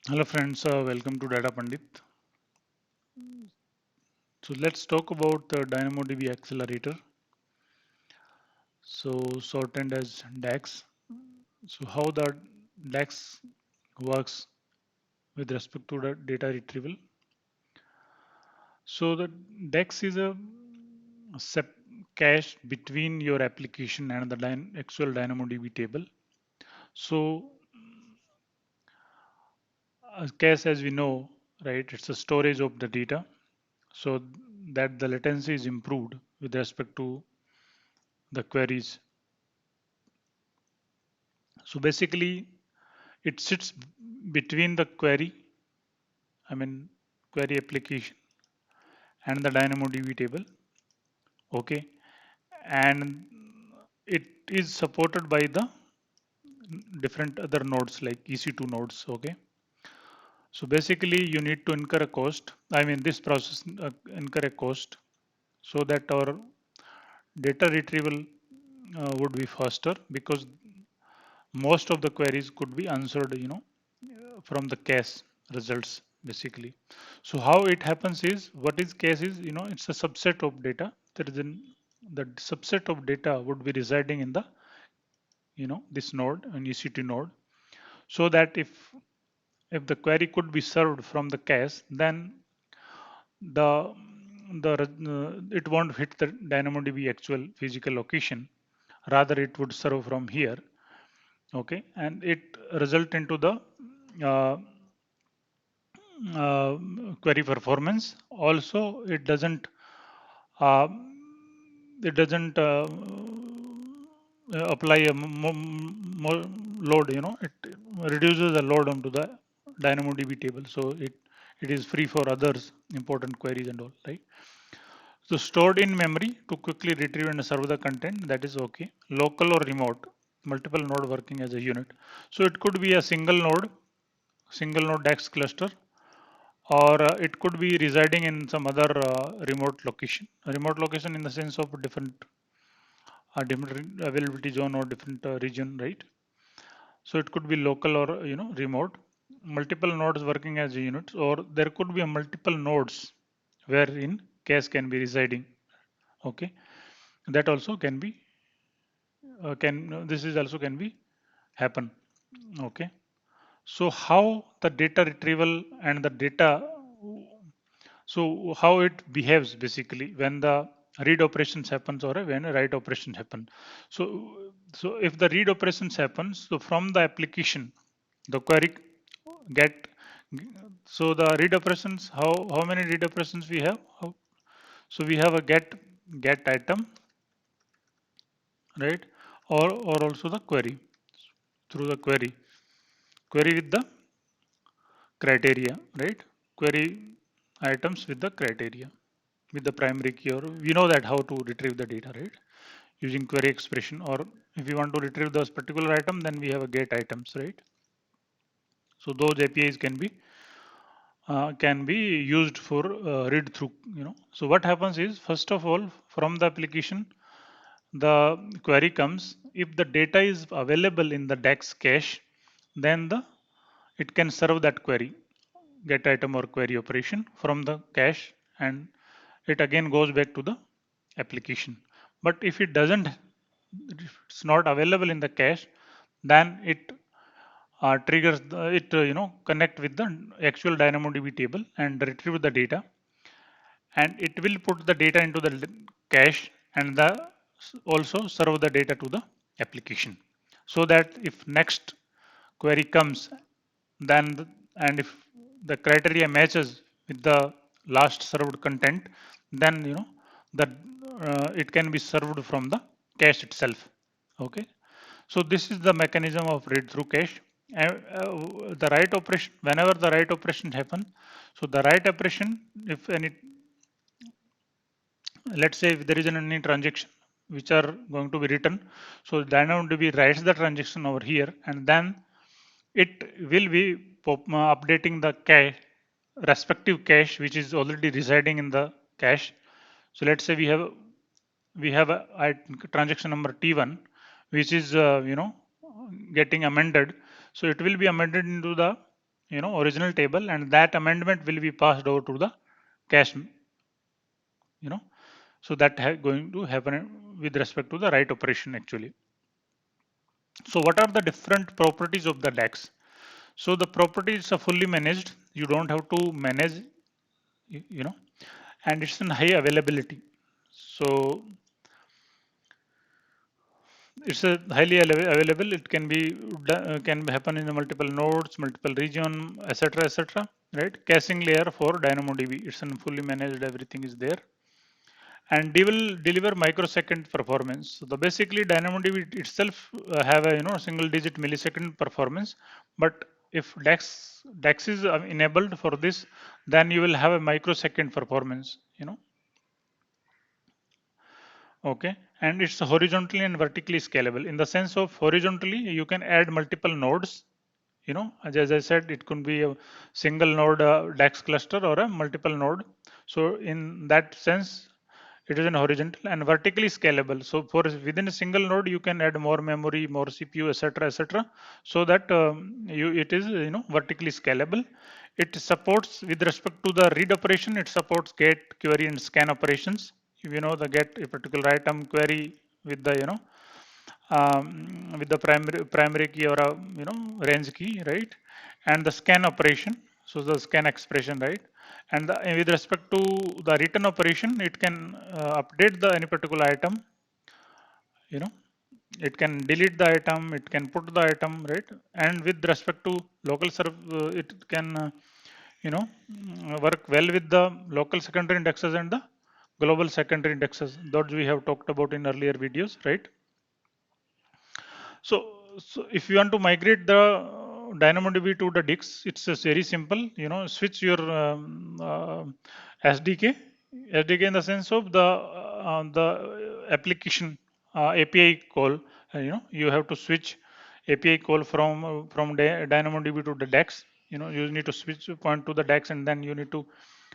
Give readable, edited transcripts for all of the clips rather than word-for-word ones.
Hello friends, welcome to Data Pandit. So let's talk about the DynamoDB accelerator. So shortened as DAX. So how the DAX works with respect to the data retrieval. So the DAX is a cache between your application and the actual DynamoDB table. So a cache, as we know, right, it's a storage of the data so that the latency is improved with respect to the queries. So basically, it sits between the I mean, query application and the DynamoDB table. Okay, and it is supported by the different other nodes like EC2 nodes. Okay, so basically, you need to incur a cost. I mean, this process incur a cost so that our data retrieval would be faster because most of the queries could be answered, from the cache results basically. So how it happens is, what is cache is, it's a subset of data. The subset of data would be residing in the, this node, an EC2 node, so that if the query could be served from the cache, then the it won't hit the DynamoDB actual physical location. Rather, it would serve from here. Okay, and it result into the uh, uh, query performance. Also, uh, it doesn't apply a more load. It reduces the load onto the DynamoDB table, so it is free for others important queries and all, right? So stored in memory to quickly retrieve and serve the content, that is okay. Local or remote, multiple node working as a unit. So it could be a single node DAX cluster, or it could be residing in some other remote location. A remote location in the sense of different availability zone or different region, right? So it could be local or remote. Multiple nodes working as units, or there could be a multiple nodes wherein cache can be residing. Okay, that also can be can this is also can be happen. Okay, so how the data retrieval and the data, so how it behaves basically when the read operations happens or when a write operations happen. So if the read operations happens, so from the application the query get, so the read operations, how many read operations we have? So we have a get item, right? Or also the query, through the query with the criteria, right? Query items with the criteria, with the primary key, or we know that how to retrieve the data, right? Using query expression, or if you want to retrieve this particular item, then we have a get items, right? So those APIs can be used for read through, So what happens is, first of all, from the application, the query comes. If the data is available in the DAX cache, then it can serve that query, get item or query operation from the cache, and it again goes back to the application. But if if it's not available in the cache, then it triggers it connect with the actual DynamoDB table and retrieve the data, and it will put the data into the cache, and also serve the data to the application, so that if next query comes, then and if the criteria matches with the last served content, then the it can be served from the cache itself. Okay, so this is the mechanism of read through cache. The write operation, whenever the write operation happen, so the write operation, if any, let's say if there is any transaction which are going to be written, so DynamoDB writes the transaction over here, and then it will be updating the cache, respective cache, which is already residing in the cache. So let's say we have a transaction number T1, which is getting amended. So it will be amended into the original table, and that amendment will be passed over to the cache, so that going to happen with respect to the write operation actually. So what are the different properties of the DAX? So the properties are fully managed. You don't have to manage, and it's in high availability. So it's a highly available. It can be can happen in multiple nodes, multiple region, etc., etc. Right? Caching layer for DynamoDB. It's in fully managed. Everything is there, and they will deliver microsecond performance. So the basically DynamoDB itself have a single digit millisecond performance, but if DAX is enabled for this, then you will have a microsecond performance. Okay, and it's horizontally and vertically scalable. In the sense of horizontally, you can add multiple nodes. As I said, it could be a single node DAX cluster or a multiple node. So in that sense, it is an horizontal and vertically scalable. So for within a single node, you can add more memory, more CPU, etc., etc. So that it is vertically scalable. It supports with respect to the read operation. It supports get, query, and scan operations. The get a particular item query with the with the primary key or a range key, right? And the scan operation, so the scan expression, right? And with respect to the return operation, it can update the any particular item, you know it can delete the item, it can put the item, right? And with respect to local serve, it can work well with the local secondary indexes and the global secondary indexes, those we have talked about in earlier videos, right? So if you want to migrate the DynamoDB to the DIX, it's very simple. Switch your SDK, SDK in the sense of the application API call. You have to switch API call from DynamoDB to the DAX. You need to switch point to the DAX, and then you need to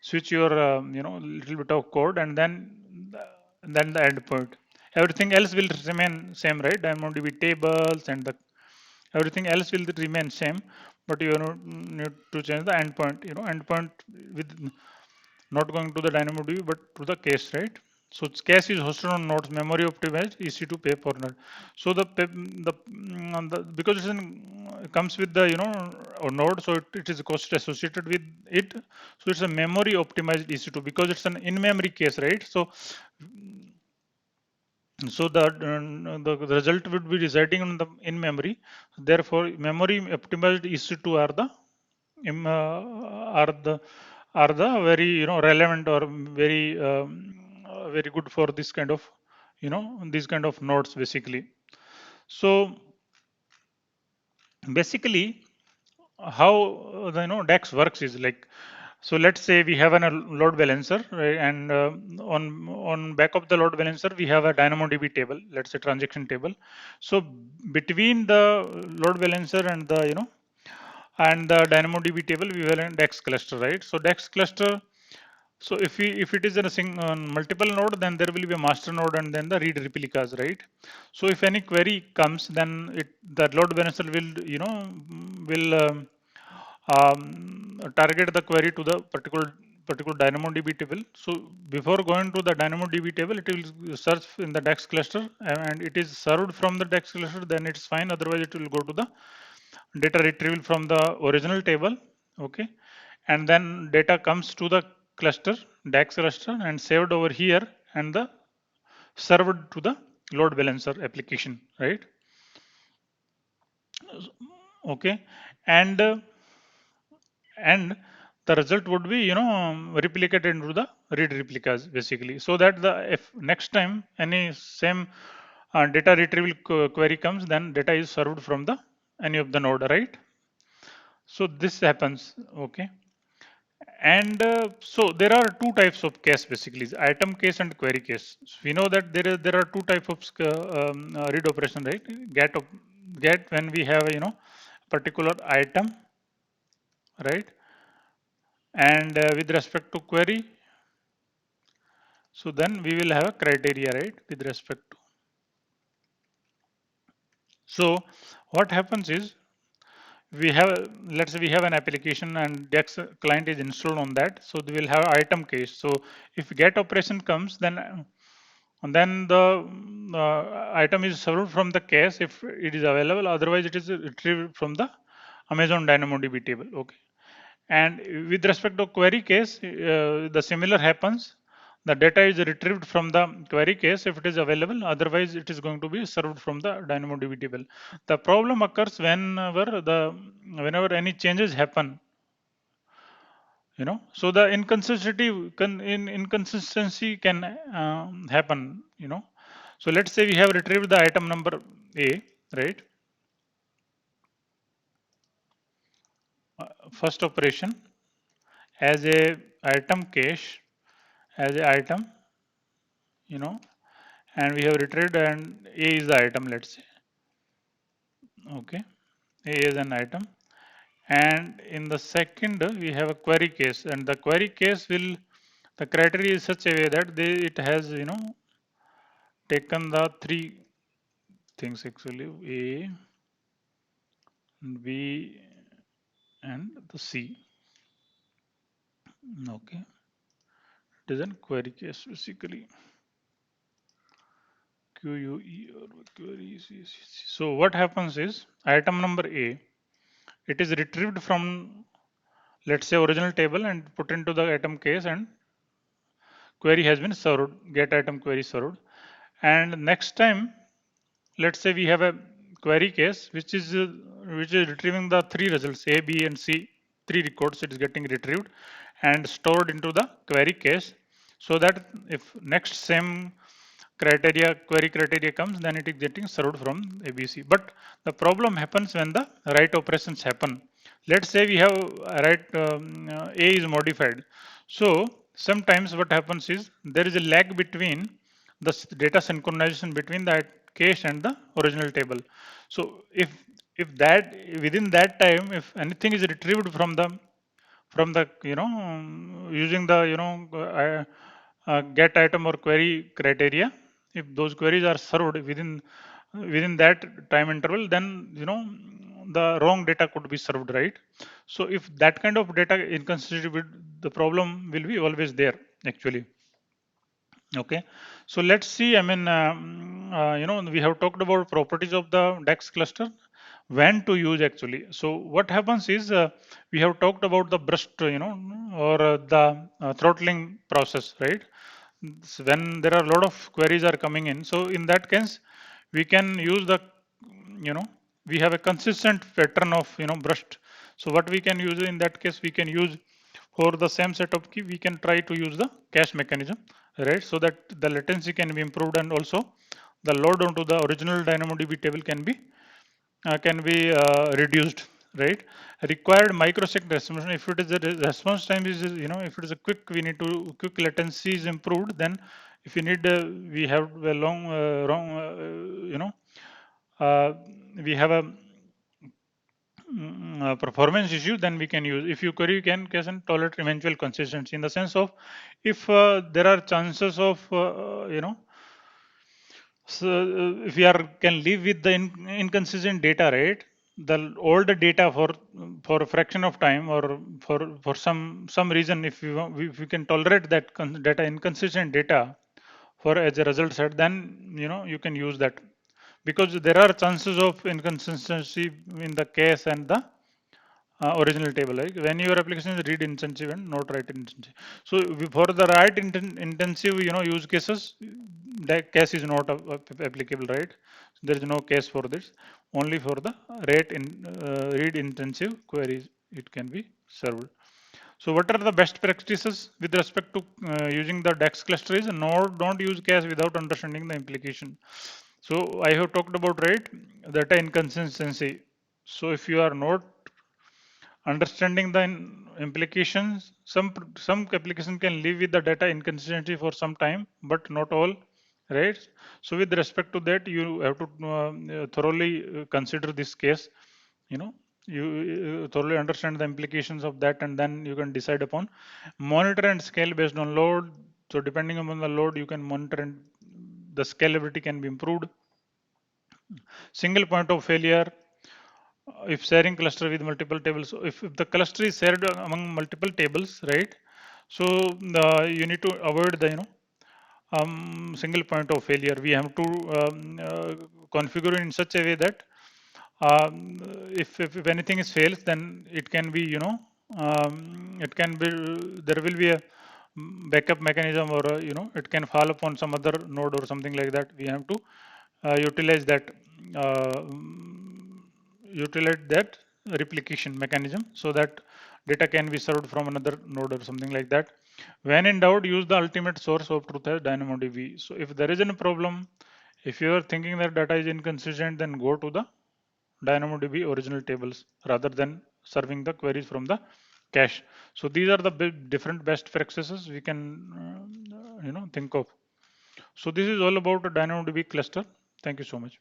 switch your little bit of code, and then the endpoint. Everything else will remain same, right? DynamoDB tables and the everything else will remain same, but you need to change the endpoint. Endpoint with not going to the DynamoDB but to the cache, right? So cache is hosted on nodes, memory optimized EC2 pay per node. So the because comes with the node, so it is a cost associated with it. So it's a memory optimized EC2 because it's an in-memory case, right? So the result would be residing in memory. Therefore, memory optimized EC2 are the are the very relevant or very very good for this kind of these kind of nodes basically. So basically, how the DAX works is like, so let's say we have a load balancer, right? And on back of the load balancer we have a DynamoDB table, let's say transaction table. So between the load balancer and the and the DynamoDB table we have a DAX cluster, right? So DAX cluster, so if it is in a multiple node, then there will be a master node and then the read replicas, right? So if any query comes, then the load balancer will will target the query to the particular DynamoDB table. So before going to the DynamoDB table, it will search in the DAX cluster, and it is served from the DAX cluster. Then it's fine. Otherwise, it will go to the data retrieval from the original table. Okay, and then data comes to the cluster, DAX cluster, and saved over here, and the served to the load balancer application, right? Okay, and and the result would be replicated into the read replicas basically, so that the if next time any same data retrieval query comes, then data is served from the any of the node, right? So this happens. Okay, and so there are two types of case basically, item case and query case. So we know that there are two types of read operation, right? Get when we have particular item, right? And with respect to query, so then we will have a criteria, right, with respect to. So what happens is, we have, let's say we have an application and DAX client is installed on that, so they will have item cache. So if get operation comes, then and then the item is served from the cache if it is available. Otherwise, it is retrieved from the Amazon DynamoDB table. Okay. And with respect to query case, the similar happens. The data is retrieved from the query case if it is available. Otherwise, it is going to be served from the DynamoDB table. The problem occurs whenever any changes happen. So the inconsistency can happen. So let's say we have retrieved the item number A, right? First operation as a item cache, as a item, you know and we have retrieved, and A is the item, let's say. Okay, A is an item. And in the second, we have a query case, and the query case will, the criteria is such a way that it has taken the three things actually: A, B, and the C. Okay, it is a query case basically. QUE or query. So what happens is item number A, it is retrieved from, let's say, original table and put into the item case, and query has been served, get item query served. And next time, let's say we have a query case which is retrieving the three results A, B, and C, three records. It is getting retrieved and stored into the query case, so that if next same query criteria comes, then it is getting served from ABC. But the problem happens when the write operations happen. Let's say we have A is modified. So sometimes what happens is there is a lag between the data synchronization between that cache and the original table. So if that within that time, if anything is retrieved from the using the get item or query criteria, if those queries are served within that time interval, then the wrong data could be served, right? So if that kind of data inconsistency, the problem will be always there actually. Okay, so let's see. I mean, we have talked about properties of the DAX cluster, when to use actually. So what happens is we have talked about the burst, or the throttling process, right? So when there are a lot of queries are coming in, so in that case, we can use you know, we have a consistent pattern of burst. So what we can use in that case, we can use for the same set of key, we can try to use the cache mechanism, right? So that the latency can be improved, and also the load onto the original DynamoDB table can be reduced, right? Required microsecond response. If it is the response time is, if it is a quick, we need to quick latency is improved. Then if you need, we have a uh, we have a performance issue, then we can use, if you query can tolerate eventual consistency, in the sense of, if there are chances of so if we are can live with the inconsistent data, right? The older data for a fraction of time, or for some reason, if we can tolerate that data inconsistent data for as a result set, then you can use that, because there are chances of inconsistency in the case and the original table, like when your application is read intensive and not write intensive. So for the write intensive use cases, that case is not applicable, right? There is no case for this. Only for the read intensive queries it can be served. So what are the best practices with respect to using the DAX cluster is, no, don't use cache without understanding the implication. So I have talked about, right, data inconsistency. So if you are not understanding the implications, some application can live with the data inconsistency for some time, but not all, right? So with respect to that, you have to thoroughly consider this case. you know you thoroughly understand the implications of that, and then you can decide upon monitor and scale based on load. So depending upon the load, you can monitor, and the scalability can be improved. Single point of failure, if sharing cluster with multiple tables, so if the cluster is shared among multiple tables, right? So you need to avoid the single point of failure. We have to configure in such a way that if anything is fails, then it can be, it can be, there will be a backup mechanism, or it can fall upon some other node or something like that. We have to utilize that uh, utilize that replication mechanism, so that data can be served from another node or something like that. When in doubt, use the ultimate source of truth as DynamoDB. So if there is any problem, if you are thinking that data is inconsistent, then go to the DynamoDB original tables rather than serving the queries from the cache. So these are the different best practices we can think of. So this is all about the DynamoDB cluster. Thank you so much.